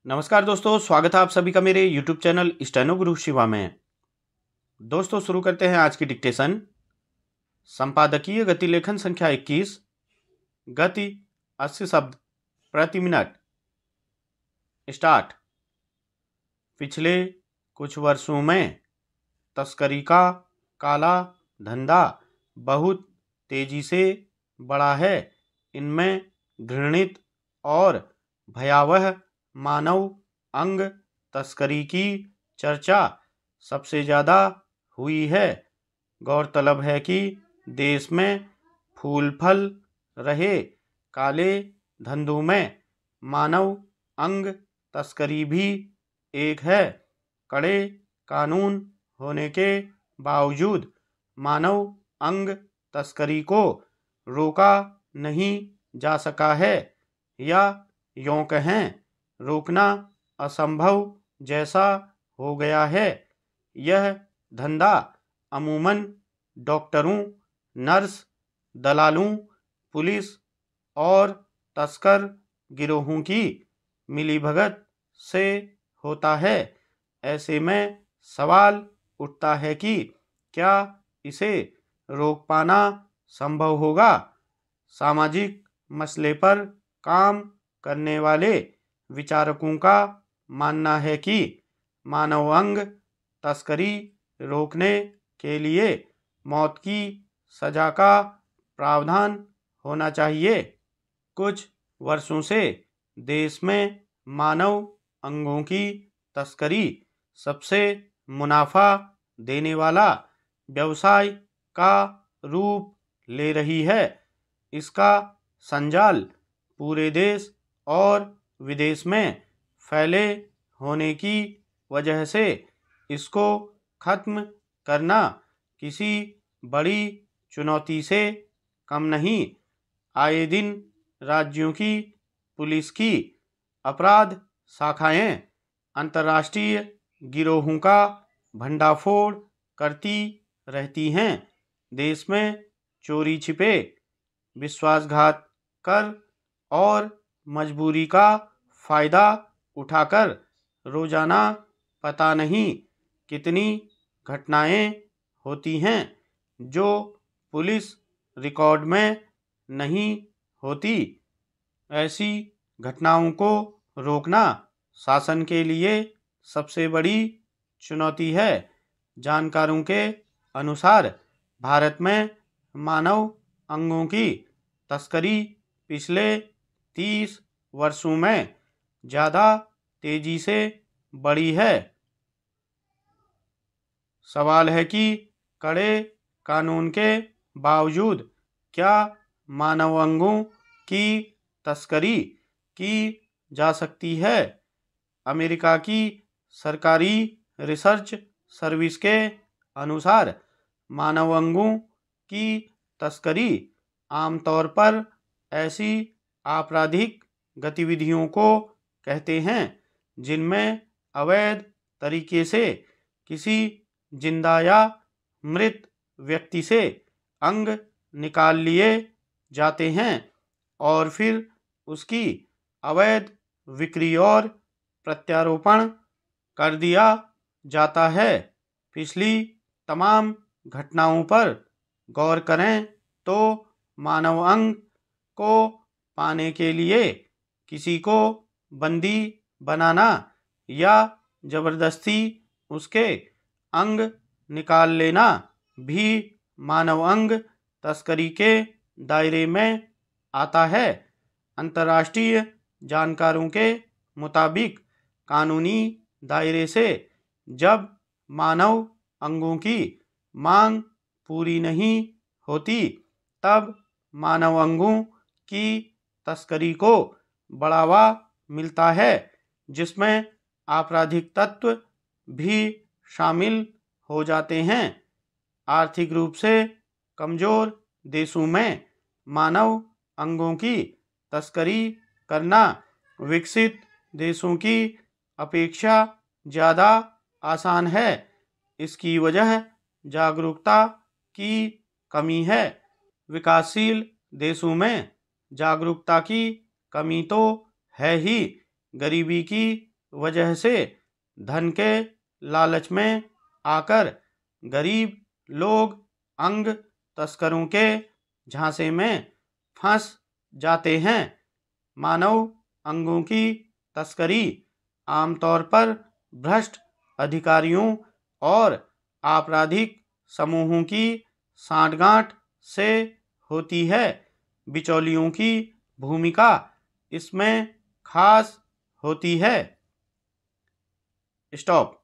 नमस्कार दोस्तों, स्वागत है आप सभी का मेरे YouTube चैनल स्टेनो गुरु शिवा में। दोस्तों शुरू करते हैं आज की डिक्टेशन। संपादकीय गति लेखन संख्या 21। गति 80 शब्द प्रति मिनट। स्टार्ट। पिछले कुछ वर्षों में तस्करी का काला धंधा बहुत तेजी से बढ़ा है। इनमें घृणित और भयावह मानव अंग तस्करी की चर्चा सबसे ज़्यादा हुई है। गौरतलब है कि देश में फूल फल रहे काले धंधों में मानव अंग तस्करी भी एक है। कड़े कानून होने के बावजूद मानव अंग तस्करी को रोका नहीं जा सका है, या यूं कहें रोकना असंभव जैसा हो गया है। यह धंधा अमूमन डॉक्टरों, नर्स, दलालों, पुलिस और तस्कर गिरोहों की मिलीभगत से होता है। ऐसे में सवाल उठता है कि क्या इसे रोक पाना संभव होगा। सामाजिक मसले पर काम करने वाले विचारकों का मानना है कि मानव अंग तस्करी रोकने के लिए मौत की सजा का प्रावधान होना चाहिए। कुछ वर्षों से देश में मानव अंगों की तस्करी सबसे मुनाफा देने वाला व्यवसाय का रूप ले रही है। इसका संजाल पूरे देश और विदेश में फैले होने की वजह से इसको खत्म करना किसी बड़ी चुनौती से कम नहीं। आए दिन राज्यों की पुलिस की अपराध शाखाएं अंतर्राष्ट्रीय गिरोहों का भंडाफोड़ करती रहती हैं। देश में चोरी छिपे, विश्वासघात कर और मजबूरी का फायदा उठाकर रोजाना पता नहीं कितनी घटनाएं होती हैं जो पुलिस रिकॉर्ड में नहीं होती। ऐसी घटनाओं को रोकना शासन के लिए सबसे बड़ी चुनौती है। जानकारों के अनुसार भारत में मानव अंगों की तस्करी पिछले 30 वर्षों में ज़्यादा तेजी से बढ़ी है। सवाल है कि कड़े कानून के बावजूद क्या मानव अंगों की तस्करी की जा सकती है। अमेरिका की सरकारी रिसर्च सर्विस के अनुसार मानव अंगों की तस्करी आमतौर पर ऐसी आपराधिक गतिविधियों को कहते हैं जिनमें अवैध तरीके से किसी जिंदा या मृत व्यक्ति से अंग निकाल लिए जाते हैं और फिर उसकी अवैध बिक्री और प्रत्यारोपण कर दिया जाता है। पिछली तमाम घटनाओं पर गौर करें तो मानव अंग को पाने के लिए किसी को बंदी बनाना या जबरदस्ती उसके अंग निकाल लेना भी मानव अंग तस्करी के दायरे में आता है। अंतर्राष्ट्रीय जानकारों के मुताबिक कानूनी दायरे से जब मानव अंगों की मांग पूरी नहीं होती तब मानव अंगों की तस्करी को बढ़ावा मिलता है, जिसमें आपराधिक तत्व भी शामिल हो जाते हैं। आर्थिक रूप से कमजोर देशों में मानव अंगों की तस्करी करना विकसित देशों की अपेक्षा ज़्यादा आसान है। इसकी वजह जागरूकता की कमी है। विकासशील देशों में जागरूकता की कमी तो है ही, गरीबी की वजह से धन के लालच में आकर गरीब लोग अंग तस्करों के झांसे में फंस जाते हैं। मानव अंगों की तस्करी आमतौर पर भ्रष्ट अधिकारियों और आपराधिक समूहों की सांठगांठ से होती है। बिचौलियों की भूमिका इसमें खास होती है। स्टॉप।